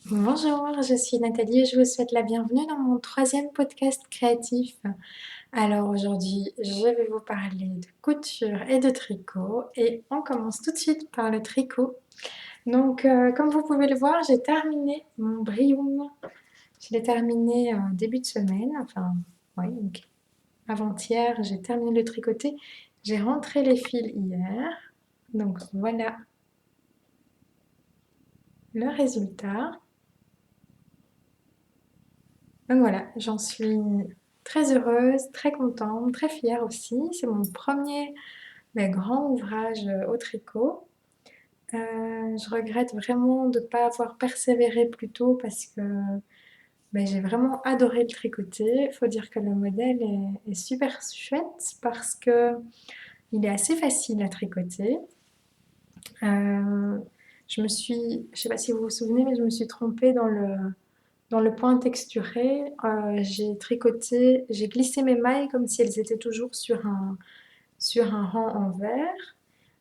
Bonjour, je suis Nathalie et je vous souhaite la bienvenue dans mon troisième podcast créatif. Alors aujourd'hui, je vais vous parler de couture et de tricot et on commence tout de suite par le tricot. Donc comme vous pouvez le voir, j'ai terminé mon brium. Je l'ai terminé début de semaine, enfin oui, donc avant-hier, j'ai terminé le tricoter. J'ai rentré les fils hier. Donc voilà le résultat. Donc voilà, j'en suis très heureuse, très contente, très fière aussi. C'est mon premier grand ouvrage au tricot. Je regrette vraiment de ne pas avoir persévéré plus tôt parce que j'ai vraiment adoré le tricoter. Il faut dire que le modèle est super chouette parce que il est assez facile à tricoter. Euh, je sais pas si vous vous souvenez, mais je me suis trompée dans le point texturé. J'ai tricoté, j'ai glissé mes mailles comme si elles étaient toujours sur un rang en verre.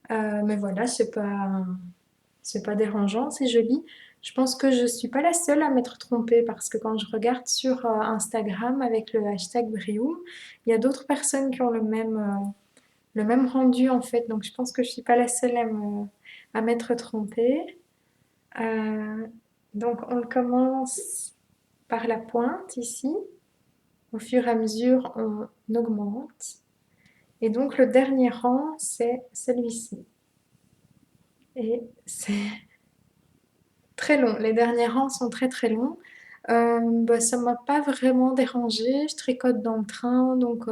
Mais voilà, c'est pas dérangeant, c'est joli. Je pense que je suis pas la seule à m'être trompée parce que quand je regarde sur Instagram avec le hashtag Brium, il y a d'autres personnes qui ont le même rendu en fait. Donc je pense que je suis pas la seule à m'être trompée. Euh, donc on commence par la pointe ici. Au fur et à mesure, on augmente. Et donc le dernier rang, c'est celui-ci. Et c'est très long. Les derniers rangs sont très très longs. Ça m'a pas vraiment dérangé. Je tricote dans le train, donc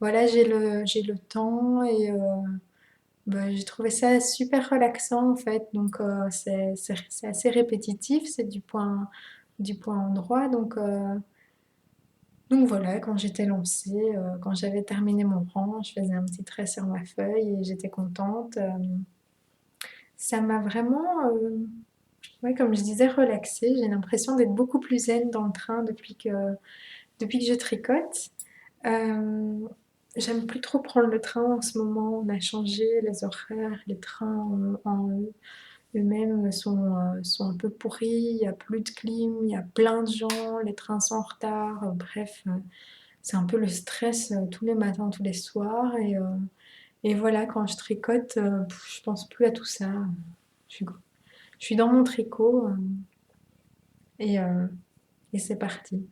voilà, j'ai le temps et j'ai trouvé ça super relaxant en fait. Donc c'est assez répétitif, c'est du point endroit. Donc voilà, quand j'étais lancée, quand j'avais terminé mon rang, je faisais un petit trait sur ma feuille et j'étais contente. Ça m'a vraiment, ouais, comme je disais, relaxée. J'ai l'impression d'être beaucoup plus zen dans le train depuis que je tricote. Euh, J'aime plus trop prendre le train en ce moment. On a changé les horaires, les trains eux-mêmes sont un peu pourris. Il n'y a plus de clim, il y a plein de gens, les trains sont en retard. Bref, c'est un peu le stress tous les matins, tous les soirs. Et voilà, quand je tricote, je pense plus à tout ça. Je suis, je suis dans mon tricot et, euh, et c'est parti.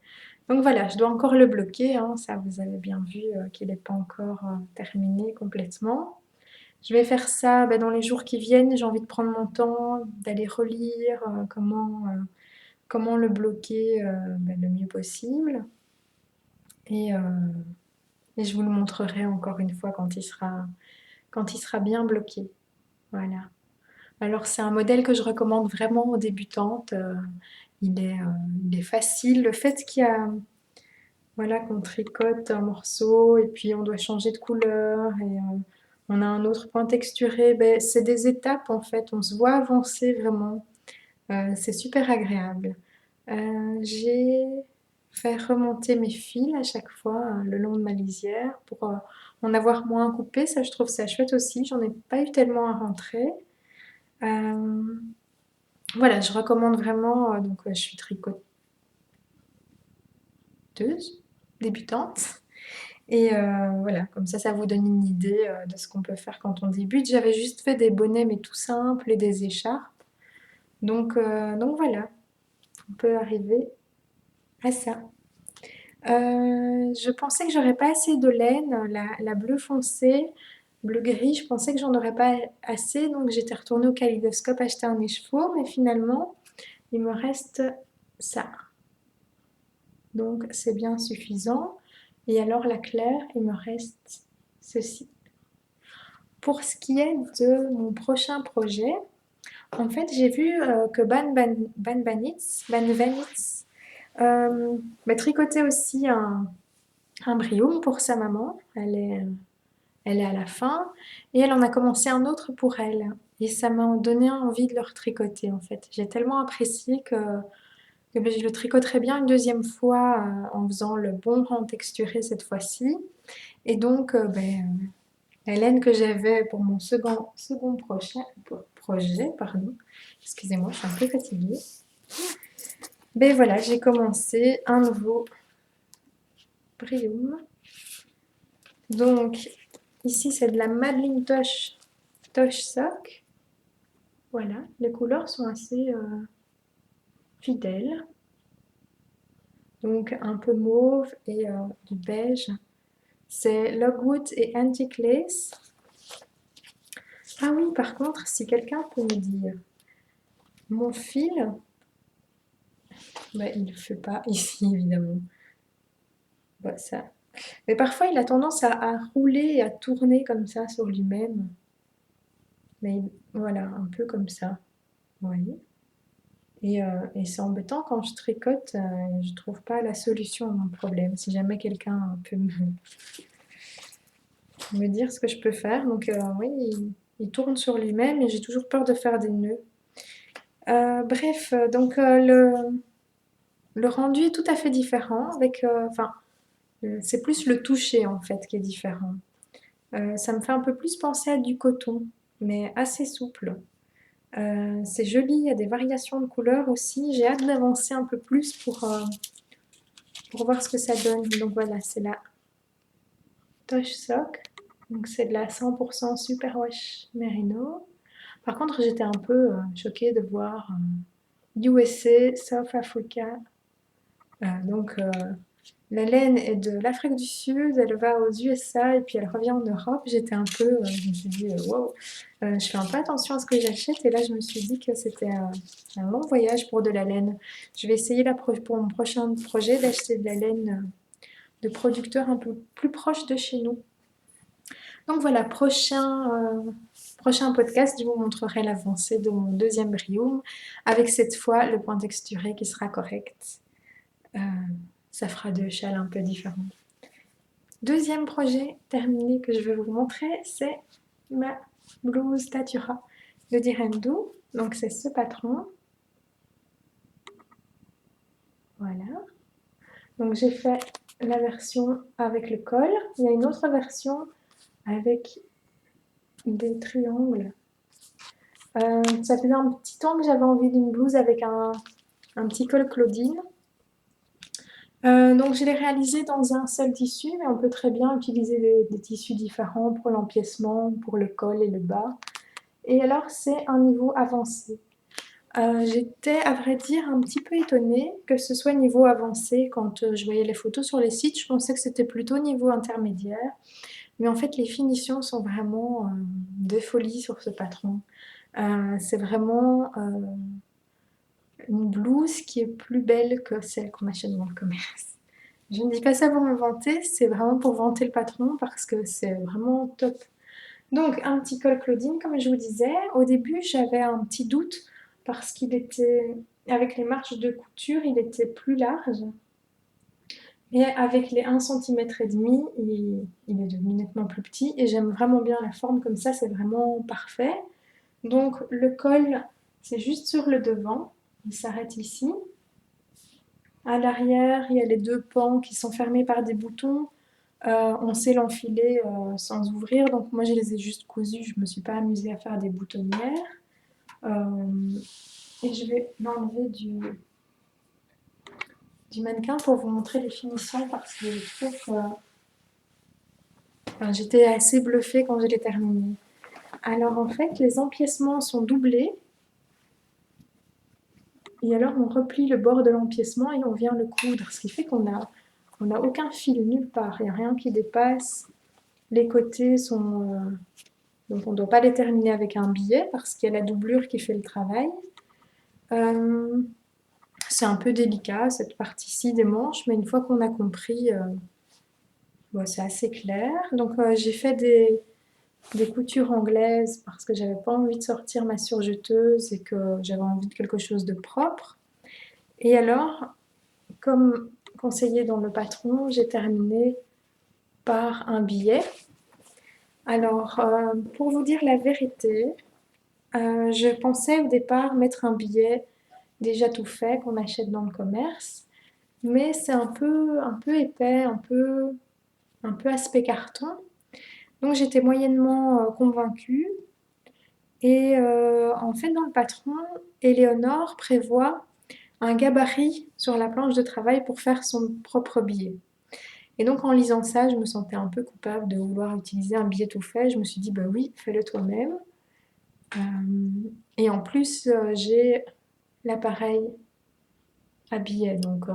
Donc voilà, je dois encore le bloquer, hein, ça vous avez bien vu qu'il n'est pas encore terminé complètement. Je vais faire ça dans les jours qui viennent. J'ai envie de prendre mon temps, d'aller relire comment le bloquer le mieux possible. Et, euh, et je vous le montrerai encore une fois quand il sera bien bloqué. Voilà. Alors c'est un modèle que je recommande vraiment aux débutantes. Il est facile. Le fait qu'il y a, voilà, qu'on tricote un morceau et puis on doit changer de couleur et on a un autre point texturé, c'est des étapes en fait. On se voit avancer vraiment. C'est super agréable. J'ai fait remonter mes fils à chaque fois le long de ma lisière pour en avoir moins coupé. Ça, je trouve ça chouette aussi. J'en ai pas eu tellement à rentrer. Euh, voilà, je recommande vraiment. Je suis tricoteuse, débutante. Et voilà, comme ça vous donne une idée de ce qu'on peut faire quand on débute. J'avais juste fait des bonnets, mais tout simples, et des écharpes. Donc voilà, on peut arriver à ça. Je pensais que j'aurais pas assez de laine, la bleu foncé, bleu gris, je pensais que j'en aurais pas assez, donc j'étais retournée au kaléidoscope acheter un écheveau, mais finalement, il me reste ça. Donc c'est bien suffisant. Et alors la claire, il me reste ceci. Pour ce qui est de mon prochain projet, en fait, j'ai vu que Ban Vanitz tricotait aussi un brium pour sa maman. Elle est à la fin. Et elle en a commencé un autre pour elle. Et ça m'a donné envie de le retricoter, en fait. J'ai tellement apprécié que je le tricoterai bien une deuxième fois en faisant le bon rang texturé cette fois-ci. Et donc, la laine que j'avais pour mon second projet, pardon. Excusez-moi, je suis un peu fatiguée. Ben voilà, j'ai commencé un nouveau Brium. Donc, ici, c'est de la Madeline Tosh Sock. Voilà, les couleurs sont assez fidèles. Donc, un peu mauve et du beige. C'est Logwood et Antique Lace. Ah oui, par contre, si quelqu'un peut me dire, mon fil, bah, il ne le fait pas ici, évidemment. Bah, ça. Mais parfois, il a tendance à rouler et à tourner comme ça sur lui-même. Mais voilà, un peu comme ça. Vous voyez? Et c'est embêtant quand je tricote, je trouve pas la solution à mon problème. Si jamais quelqu'un peut me dire ce que je peux faire. Donc oui, il tourne sur lui-même et j'ai toujours peur de faire des nœuds. Bref, donc le rendu est tout à fait différent. Enfin, c'est plus le toucher en fait qui est différent. Ça me fait un peu plus penser à du coton, mais assez souple. C'est joli, il y a des variations de couleurs aussi. J'ai hâte d'avancer un peu plus pour voir ce que ça donne. Donc voilà, c'est la Tosh Sock. Donc c'est de la 100% Superwash Merino. Par contre, j'étais un peu choquée de voir USA, South Africa. Donc la laine est de l'Afrique du Sud, elle va aux USA et puis elle revient en Europe. J'étais un peu, je me suis dit, wow, je fais un peu attention à ce que j'achète et là je me suis dit que c'était un long voyage pour de la laine. Je vais essayer pour mon prochain projet d'acheter de la laine de producteurs un peu plus proches de chez nous. Donc voilà, prochain podcast, je vous montrerai l'avancée de mon deuxième Brium avec cette fois le point texturé qui sera correct. Euh, Ça fera deux châles un peu différents. Deuxième projet terminé que je vais vous montrer, c'est ma blouse Tatura de Direndu. Donc c'est ce patron. Voilà. Donc j'ai fait la version avec le col. Il y a une autre version avec des triangles. Ça faisait un petit temps que j'avais envie d'une blouse avec un petit col Claudine. Donc je l'ai réalisé dans un seul tissu, mais on peut très bien utiliser des tissus différents pour l'empiècement, pour le col et le bas. Et alors c'est un niveau avancé. J'étais à vrai dire un petit peu étonnée que ce soit niveau avancé quand je voyais les photos sur les sites. Je pensais que c'était plutôt niveau intermédiaire. Mais en fait les finitions sont vraiment de folie sur ce patron. C'est vraiment une blouse qui est plus belle que celle qu'on achète dans le commerce. Je ne dis pas ça pour me vanter, c'est vraiment pour vanter le patron parce que c'est vraiment top. Donc un petit col Claudine, comme je vous disais. Au début, j'avais un petit doute parce qu'il était, avec les marges de couture, il était plus large. Et avec les 1,5 cm, il est devenu nettement plus petit et j'aime vraiment bien la forme comme ça, c'est vraiment parfait. Donc le col, c'est juste sur le devant, il s'arrête ici. À l'arrière, il y a les deux pans qui sont fermés par des boutons. On sait l'enfiler sans ouvrir, donc moi je les ai juste cousus, je ne me suis pas amusée à faire des boutonnières. Et je vais l'enlever du mannequin pour vous montrer les finitions parce que je trouve que j'étais assez bluffée quand je l'ai terminé. Alors en fait, les empiècements sont doublés. Et alors on replie le bord de l'empiècement et on vient le coudre, ce qui fait qu'on n'a aucun fil nulle part, il n'y a rien qui dépasse. Les côtés sont... donc on ne doit pas les terminer avec un billet parce qu'il y a la doublure qui fait le travail. C'est un peu délicat cette partie-ci des manches, mais une fois qu'on a compris, c'est assez clair. Donc j'ai fait des coutures anglaises parce que j'avais pas envie de sortir ma surjeteuse et que j'avais envie de quelque chose de propre. Et alors, comme conseillé dans le patron, j'ai terminé par un billet. Alors, pour vous dire la vérité, je pensais au départ mettre un billet déjà tout fait qu'on achète dans le commerce, mais c'est un peu épais, un peu aspect carton. Donc j'étais moyennement convaincue. Et en fait, dans le patron, Éléonore prévoit un gabarit sur la planche de travail pour faire son propre billet. Et donc en lisant ça, je me sentais un peu coupable de vouloir utiliser un billet tout fait. Je me suis dit, bah oui, fais-le toi-même. Et en plus, j'ai l'appareil à billets, donc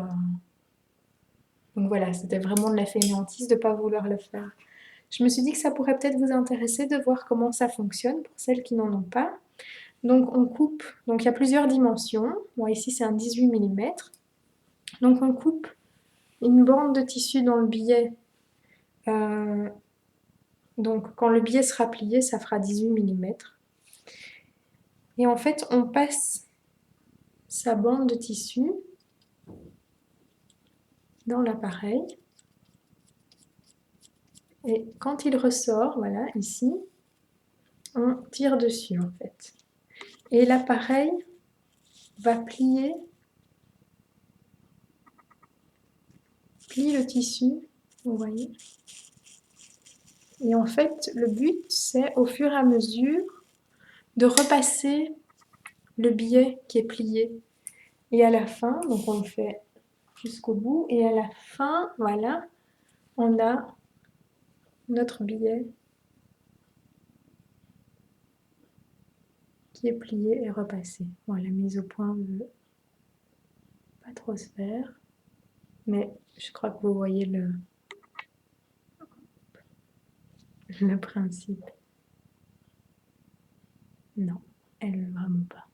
voilà, c'était vraiment de la fainéantise de ne pas vouloir le faire. Je me suis dit que ça pourrait peut-être vous intéresser de voir comment ça fonctionne pour celles qui n'en ont pas. Donc on coupe, donc il y a plusieurs dimensions. Moi ici c'est un 18 mm. Donc on coupe une bande de tissu dans le billet. Donc quand le billet sera plié, ça fera 18 mm. Et en fait, on passe sa bande de tissu dans l'appareil. Et quand il ressort, voilà, ici, on tire dessus en fait. Et l'appareil va plier, plie le tissu, vous voyez. Et en fait, le but, c'est au fur et à mesure de repasser le billet qui est plié. Et à la fin, donc on le fait jusqu'au bout, et à la fin, voilà, on a notre billet qui est plié et repassé. Bon, la mise au point ne veut pas trop se faire, mais je crois que vous voyez le principe. Non, elle ne veut vraiment pas.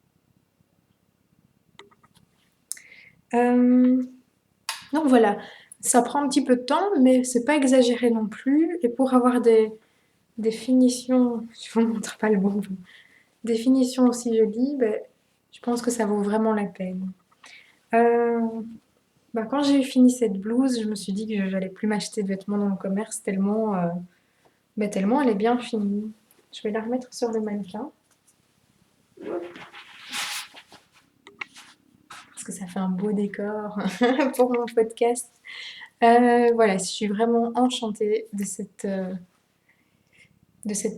Donc voilà, ça prend un petit peu de temps, mais c'est pas exagéré non plus. Et pour avoir des finitions, je vous montre pas le bon, des finitions aussi jolies, ben, je pense que ça vaut vraiment la peine. Quand j'ai fini cette blouse, je me suis dit que j'allais plus m'acheter de vêtements dans le commerce tellement elle est bien finie. Je vais la remettre sur le mannequin. Parce que ça fait un beau décor pour mon podcast. Voilà, je suis vraiment enchantée de cette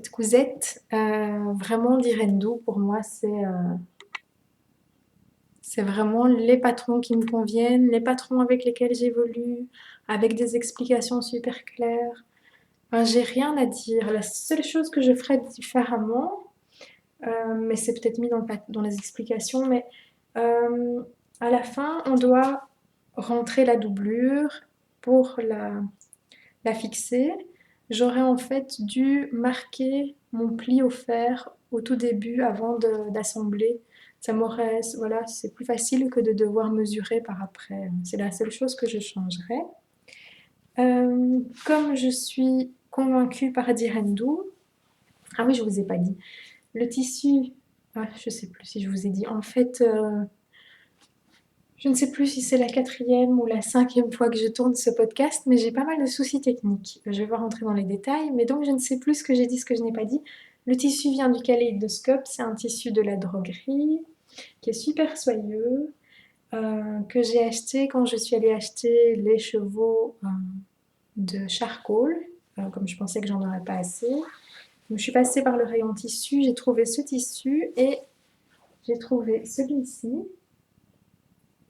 cousette. Vraiment, d'Irendo, pour moi, c'est vraiment les patrons qui me conviennent, les patrons avec lesquels j'évolue, avec des explications super claires. Enfin, j'ai rien à dire. La seule chose que je ferais différemment, mais c'est peut-être mis dans les explications, mais à la fin, on doit rentrer la doublure pour la fixer. J'aurais en fait dû marquer mon pli au fer au tout début avant d'assembler. Ça m'aurait, voilà, c'est plus facile que de devoir mesurer par après. C'est la seule chose que je changerais. Comme je suis convaincue par Direndou, ah oui, je vous ai pas dit. Le tissu, je sais plus si je vous ai dit. En fait, je ne sais plus si c'est la 4e ou la 5e fois que je tourne ce podcast, mais j'ai pas mal de soucis techniques. Je vais pas rentrer dans les détails, mais donc je ne sais plus ce que j'ai dit, ce que je n'ai pas dit. Le tissu vient du kaléidoscope, c'est un tissu de la droguerie qui est super soyeux, que j'ai acheté quand je suis allée acheter les chevaux de charcoal, comme je pensais que j'en aurais pas assez. Donc, je suis passée par le rayon tissu, j'ai trouvé ce tissu et j'ai trouvé celui-ci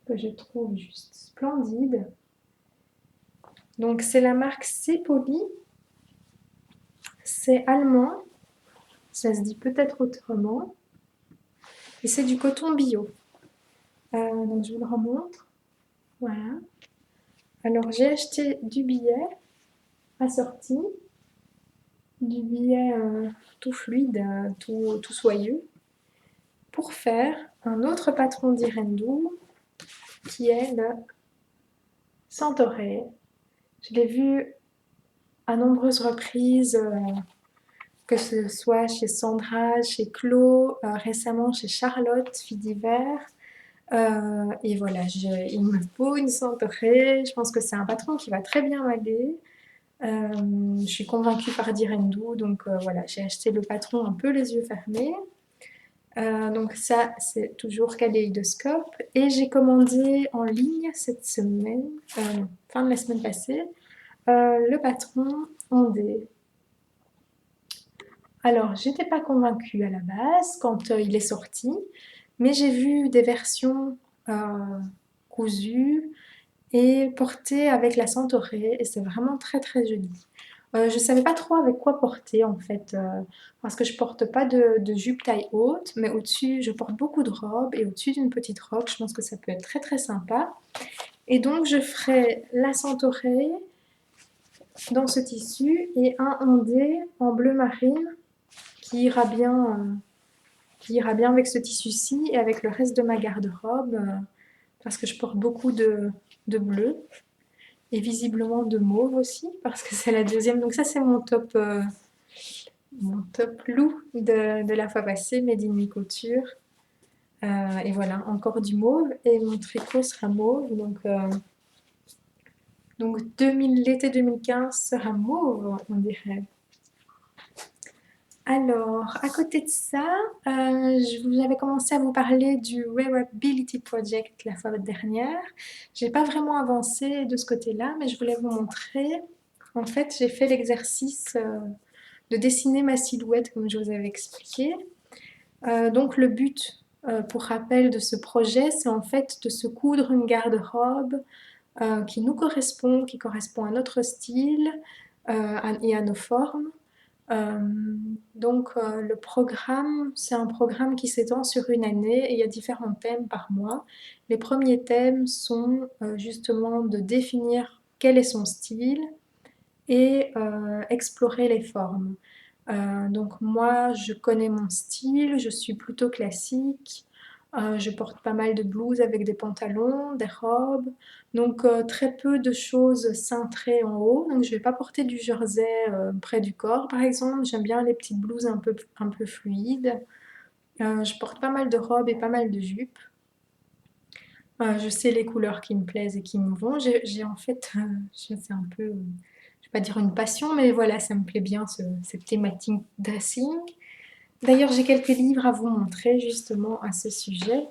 que je trouve juste splendide. Donc c'est la marque Cepoli, c'est allemand, ça se dit peut-être autrement, et c'est du coton bio. Donc je vous le remontre, voilà. Alors j'ai acheté du billet assorti, du billet tout fluide, tout soyeux, pour faire un autre patron d'Irendou qui est le Centauré. Je l'ai vu à nombreuses reprises, que ce soit chez Sandra, chez Chlo, récemment chez Charlotte, fille d'hiver. Et voilà, il me faut une Centauré. Je pense que c'est un patron qui va très bien m'aller. Je suis convaincue par Direndou, donc voilà, j'ai acheté le patron un peu les yeux fermés. Donc ça, c'est toujours kaléidoscope. Et j'ai commandé en ligne cette semaine, fin de la semaine passée, le patron Ondé. Alors, j'étais pas convaincue à la base quand il est sorti, mais j'ai vu des versions cousu et porté avec la centaurée et c'est vraiment très très joli. Je savais pas trop avec quoi porter en fait, parce que je porte pas de jupe taille haute, mais au-dessus je porte beaucoup de robes et au-dessus d'une petite robe, je pense que ça peut être très très sympa. Et donc je ferai la centaurée dans ce tissu et un ondé en bleu marine qui ira bien, qui ira bien avec ce tissu-ci et avec le reste de ma garde-robe, parce que je porte beaucoup de bleu et visiblement de mauve aussi, parce que c'est la deuxième. Donc ça c'est mon top loup de la fois passée, Made in Mi Couture. Et voilà, encore du mauve et mon tricot sera mauve. Donc l'été 2015 sera mauve, on dirait. Alors, à côté de ça, j'avais commencé à vous parler du Wearability Project la fois dernière. J'ai pas vraiment avancé de ce côté-là, mais je voulais vous montrer. En fait, j'ai fait l'exercice de dessiner ma silhouette comme je vous avais expliqué. Donc le but, pour rappel de ce projet, c'est en fait de se coudre une garde-robe qui nous correspond, qui correspond à notre style et à nos formes. Euh, le programme, c'est un programme qui s'étend sur une année et il y a différents thèmes par mois. Les premiers thèmes sont justement de définir quel est son style et explorer les formes. Donc moi, je connais mon style, je suis plutôt classique. Je porte pas mal de blouses avec des pantalons, des robes, donc très peu de choses cintrées en haut. Donc je vais pas porter du jersey près du corps, par exemple. J'aime bien les petites blouses un peu fluides. Je porte pas mal de robes et pas mal de jupes. Je sais les couleurs qui me plaisent et qui me vont. J'ai en fait, c'est un peu, je vais pas dire une passion, mais voilà, ça me plaît bien cette thématique dressing. D'ailleurs, j'ai quelques livres à vous montrer justement à ce sujet.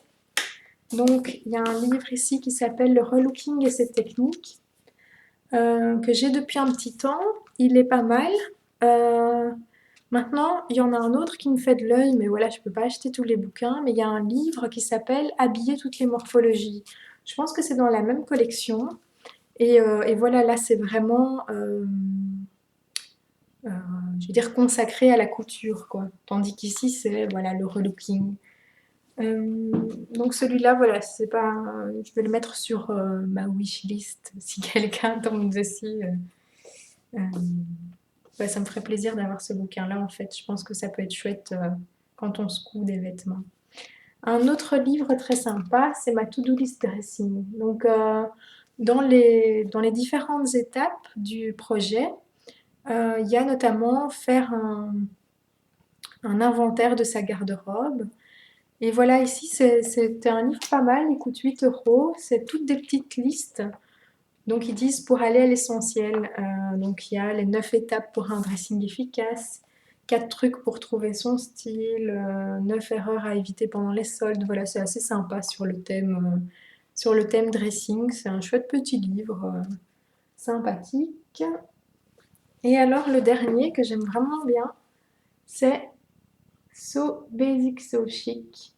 Donc, il y a un livre ici qui s'appelle Le relooking et ses techniques, que j'ai depuis un petit temps. Il est pas mal. Euh, Maintenant, il y en a un autre qui me fait de l'œil, mais voilà, je ne peux pas acheter tous les bouquins. Mais il y a un livre qui s'appelle Habiller toutes les morphologies. Je pense que c'est dans la même collection. Et voilà, là, c'est vraiment, euh, je veux dire, consacré à la couture, quoi. Tandis qu'ici, c'est voilà, le relooking. Euh, donc celui-là, voilà, c'est pas, je vais le mettre sur ma wishlist si quelqu'un tombe dessus. Euh, ouais, ça me ferait plaisir d'avoir ce bouquin-là, en fait. Je pense que ça peut être chouette quand on se coud des vêtements. Un autre livre très sympa, c'est ma to-do list dressing. Donc, dans les différentes étapes du projet, il y a notamment faire un inventaire de sa garde-robe. Et voilà, ici, c'est un livre pas mal, il coûte 8 euros. C'est toutes des petites listes. Donc, ils disent pour aller à l'essentiel. Donc, il y a les 9 étapes pour un dressing efficace, 4 trucs pour trouver son style, 9 erreurs à éviter pendant les soldes. Voilà, c'est assez sympa sur le thème dressing. C'est un chouette petit livre, sympathique. Et alors, le dernier que j'aime vraiment bien, c'est So Basic, So Chic.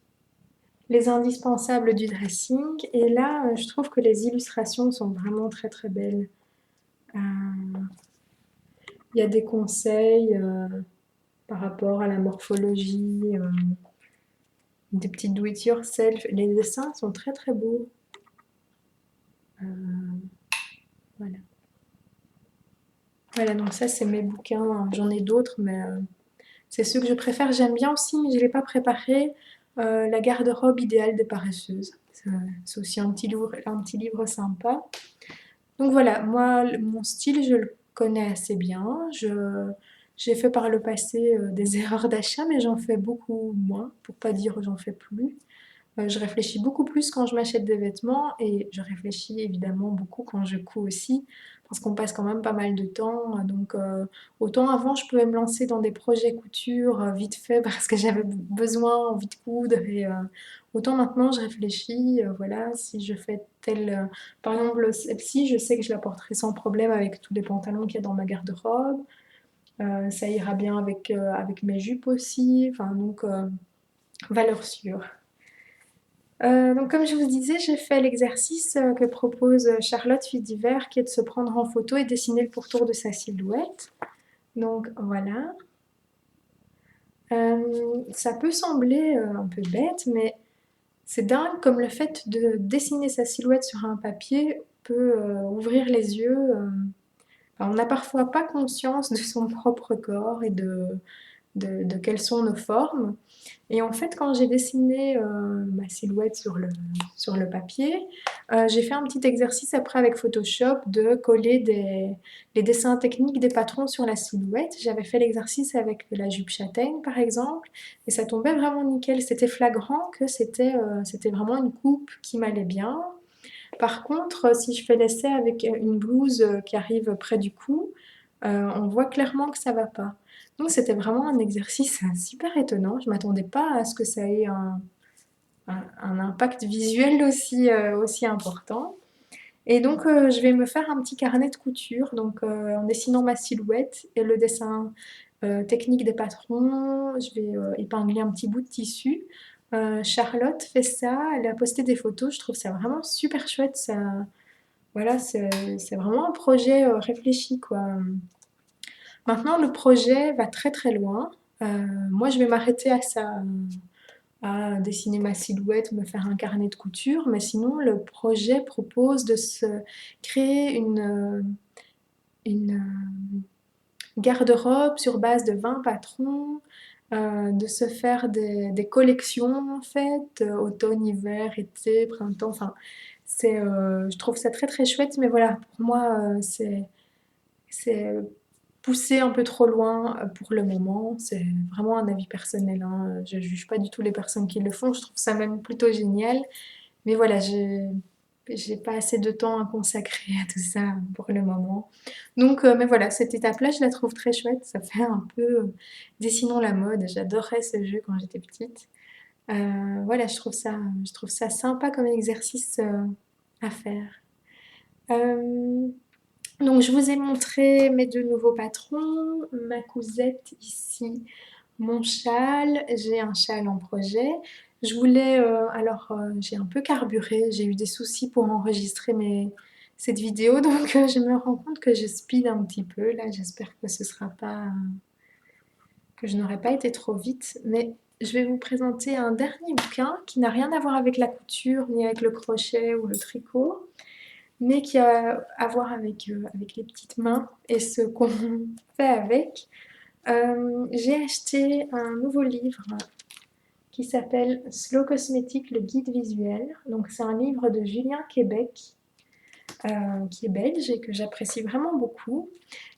Les indispensables du dressing. Et là, je trouve que les illustrations sont vraiment très très belles. Euh, Il y a des conseils par rapport à la morphologie, des petits do-it-yourself. Les dessins sont très très beaux. Euh, voilà. Voilà, donc ça c'est mes bouquins. J'en ai d'autres, mais c'est ceux que je préfère. J'aime bien aussi, mais je ne l'ai pas préparé, La garde-robe idéale des paresseuses. C'est aussi un petit livre sympa. Donc voilà, moi, mon style, je le connais assez bien. J'ai fait par le passé des erreurs d'achat, mais j'en fais beaucoup moins, pour pas dire j'en fais plus. Je réfléchis beaucoup plus quand je m'achète des vêtements et je réfléchis évidemment beaucoup quand je couds aussi, parce qu'on passe quand même pas mal de temps. Donc, autant avant, je pouvais me lancer dans des projets couture vite fait parce que j'avais besoin, envie de coudre. Autant maintenant, je réfléchis, voilà, si je fais tel. Par exemple, celle-ci, je sais que je la porterai sans problème avec tous les pantalons qu'il y a dans ma garde-robe. Ça ira bien avec mes jupes aussi. Enfin, donc, valeur sûre. Donc comme je vous disais, j'ai fait l'exercice, que propose, Charlotte Fille d'Hiver, qui est de se prendre en photo et dessiner le pourtour de sa silhouette. Donc voilà. Ça peut sembler, un peu bête, mais c'est dingue comme le fait de dessiner sa silhouette sur un papier peut, ouvrir les yeux, enfin, on n'a parfois pas conscience de son propre corps et de quelles sont nos formes. Et en fait, quand j'ai dessiné ma silhouette sur le papier, j'ai fait un petit exercice après avec Photoshop de coller les dessins techniques des patrons sur la silhouette. J'avais fait l'exercice avec la jupe châtaigne, par exemple, et ça tombait vraiment nickel. C'était flagrant que c'était vraiment une coupe qui m'allait bien. Par contre, si je fais l'essai avec une blouse qui arrive près du cou, on voit clairement que ça va pas. Donc c'était vraiment un exercice super étonnant. Je m'attendais pas à ce que ça ait un impact visuel aussi important. Et donc je vais me faire un petit carnet de couture, donc en dessinant ma silhouette et le dessin technique des patrons. Je vais épingler un petit bout de tissu. Charlotte fait ça, elle a posté des photos, je trouve ça vraiment super chouette. Ça, voilà, c'est vraiment un projet réfléchi, quoi. Maintenant, le projet va très très loin. Moi, je vais m'arrêter à ça, à dessiner ma silhouette, me faire un carnet de couture, mais sinon, le projet propose de se créer une garde-robe sur base de 20 patrons, de se faire des collections en fait, automne, hiver, été, printemps, enfin, je trouve ça très très chouette, mais voilà, pour moi, c'est poussé un peu trop loin pour le moment. C'est vraiment un avis personnel, hein. Je juge pas du tout les personnes qui le font, je trouve ça même plutôt génial. Mais voilà, j'ai pas assez de temps à consacrer à tout ça pour le moment. Donc, mais voilà, cette étape-là, je la trouve très chouette. Ça fait un peu dessinons la mode. J'adorais ce jeu quand j'étais petite. Voilà, je trouve ça sympa comme exercice à faire. Euh, donc je vous ai montré mes deux nouveaux patrons, ma cousette ici, mon châle. J'ai un châle en projet. Je voulais, j'ai un peu carburé, j'ai eu des soucis pour enregistrer cette vidéo, donc je me rends compte que je speed un petit peu. Là, j'espère que ce sera pas, que je n'aurai pas été trop vite, mais je vais vous présenter un dernier bouquin qui n'a rien à voir avec la couture, ni avec le crochet ou le tricot, mais qui a à voir avec les petites mains et ce qu'on fait avec. J'ai acheté un nouveau livre qui s'appelle Slow Cosmétique, le guide visuel. Donc c'est un livre de Julien Québec, qui est belge et que j'apprécie vraiment beaucoup.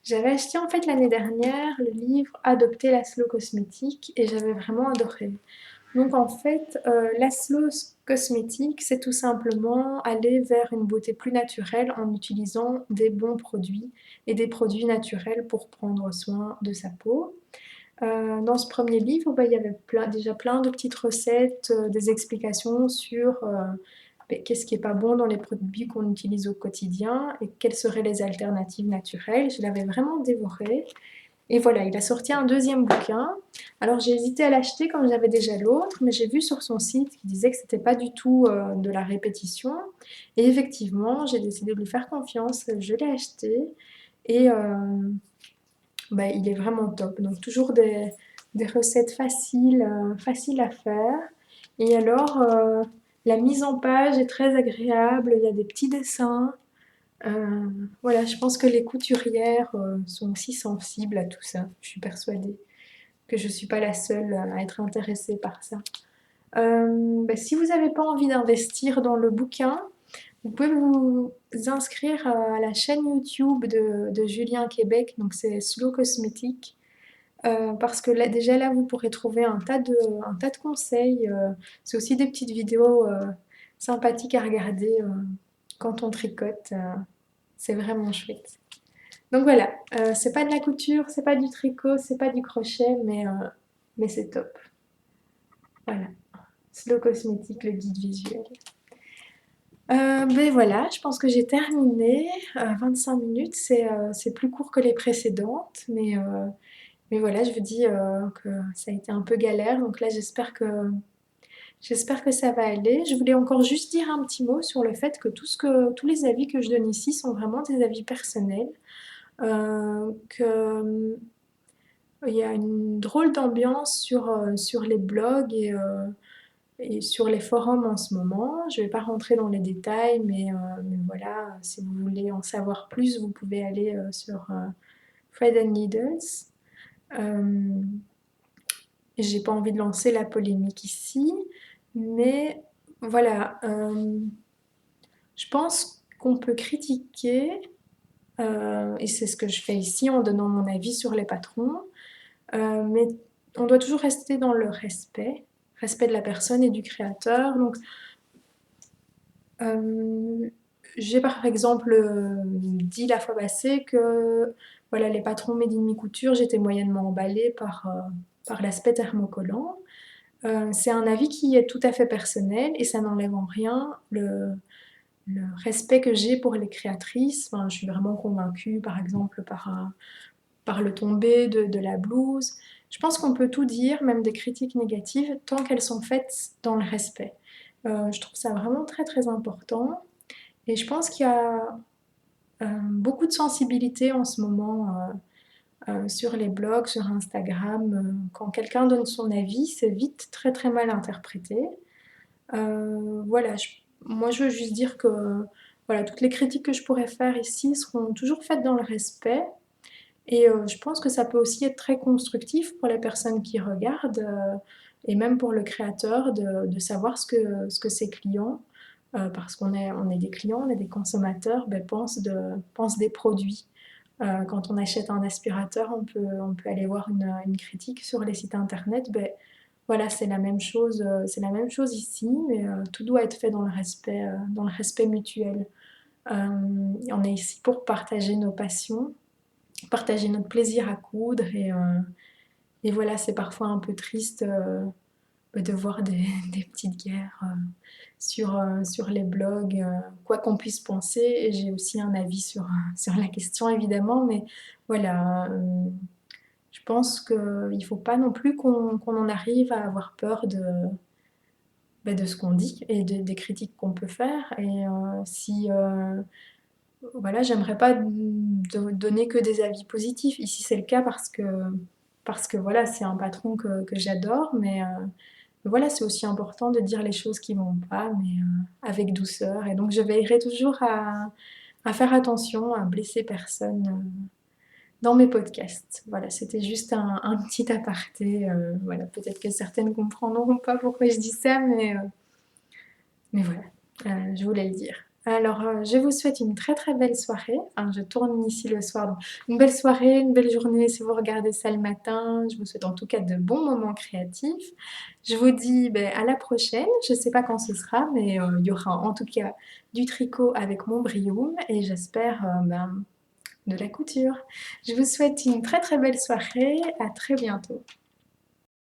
J'avais acheté en fait l'année dernière le livre Adopter la slow cosmétique et j'avais vraiment adoré. Donc en fait, la slow cosmétique, c'est tout simplement aller vers une beauté plus naturelle en utilisant des bons produits et des produits naturels pour prendre soin de sa peau. Dans ce premier livre, bah, il y avait déjà plein de petites recettes, des explications sur qu'est-ce qui n'est pas bon dans les produits qu'on utilise au quotidien et quelles seraient les alternatives naturelles. Je l'avais vraiment dévoré. Et voilà, il a sorti un deuxième bouquin. Alors j'ai hésité à l'acheter comme j'avais déjà l'autre, mais j'ai vu sur son site qu'il disait que c'était pas du tout de la répétition. Et effectivement, j'ai décidé de lui faire confiance. Je l'ai acheté et bah, il est vraiment top. Donc toujours des recettes faciles à faire. Et alors, la mise en page est très agréable. Il y a des petits dessins. Voilà, je pense que les couturières sont aussi sensibles à tout ça. Je suis persuadée que je ne suis pas la seule à être intéressée par ça. Bah, si vous n'avez pas envie d'investir dans le bouquin, vous pouvez vous inscrire à la chaîne YouTube de Julien Québec, donc c'est Slow Cosmétique, parce que là, déjà là, vous pourrez trouver un tas de conseils. C'est aussi des petites vidéos sympathiques à regarder quand on tricote. C'est vraiment chouette. Donc voilà, c'est pas de la couture, c'est pas du tricot, c'est pas du crochet, mais c'est top. Voilà, Slow Cosmétique, le guide visuel. Ben voilà, je pense que j'ai terminé. 25 minutes, c'est plus court que les précédentes, mais voilà, je vous dis que ça a été un peu galère. Donc là, J'espère que ça va aller. Je voulais encore juste dire un petit mot sur le fait que tous les avis que je donne ici sont vraiment des avis personnels, que, il y a une drôle d'ambiance sur les blogs et sur les forums en ce moment. Je ne vais pas rentrer dans les détails, mais voilà, si vous voulez en savoir plus, vous pouvez aller sur Thread and Needles. Euh, j'ai pas envie de lancer la polémique ici, mais voilà, je pense qu'on peut critiquer, et c'est ce que je fais ici en donnant mon avis sur les patrons, mais on doit toujours rester dans le respect de la personne et du créateur. Donc, j'ai par exemple dit la fois passée que voilà, les patrons Made in Mi-Couture, j'étais moyennement emballée par l'aspect thermocollant. C'est un avis qui est tout à fait personnel et ça n'enlève en rien le respect que j'ai pour les créatrices. Enfin, je suis vraiment convaincue, par exemple, par le tombé de la blouse. Je pense qu'on peut tout dire, même des critiques négatives, tant qu'elles sont faites dans le respect. Je trouve ça vraiment très très important. Et je pense qu'il y a beaucoup de sensibilité en ce moment sur les blogs, sur Instagram. Quand quelqu'un donne son avis, c'est vite très très mal interprété. Voilà, moi je veux juste dire que voilà, toutes les critiques que je pourrais faire ici seront toujours faites dans le respect. Et je pense que ça peut aussi être très constructif pour les personnes qui regardent et même pour le créateur de savoir ce que ses clients, parce on est des clients, on est des consommateurs, ben, pensent des produits. Quand on achète un aspirateur, on peut aller voir une critique sur les sites internet. Ben, voilà, c'est la même chose ici, mais tout doit être fait dans le respect mutuel. On est ici pour partager nos passions, partager notre plaisir à coudre, et voilà, c'est parfois un peu triste de voir des petites guerres sur les blogs, quoi qu'on puisse penser. Et j'ai aussi un avis sur la question, évidemment, mais voilà, je pense qu'il ne faut pas non plus qu'on en arrive à avoir peur de ce qu'on dit et des critiques qu'on peut faire. Et si voilà, j'aimerais pas donner que des avis positifs. Ici, c'est le cas parce que voilà, c'est un patron que j'adore, mais voilà, c'est aussi important de dire les choses qui vont pas, mais avec douceur. Et donc, je veillerai toujours à faire attention, à blesser personne dans mes podcasts. Voilà, c'était juste un petit aparté. Voilà, peut-être que certaines comprendront pas pourquoi je dis ça, mais voilà, je voulais le dire. Alors, je vous souhaite une très très belle soirée. Hein, je tourne ici le soir, donc une belle soirée, une belle journée si vous regardez ça le matin. Je vous souhaite en tout cas de bons moments créatifs. Je vous dis ben, à la prochaine. Je ne sais pas quand ce sera, mais il y aura en tout cas du tricot avec mon Brioum et j'espère ben, de la couture. Je vous souhaite une très très belle soirée. À très bientôt.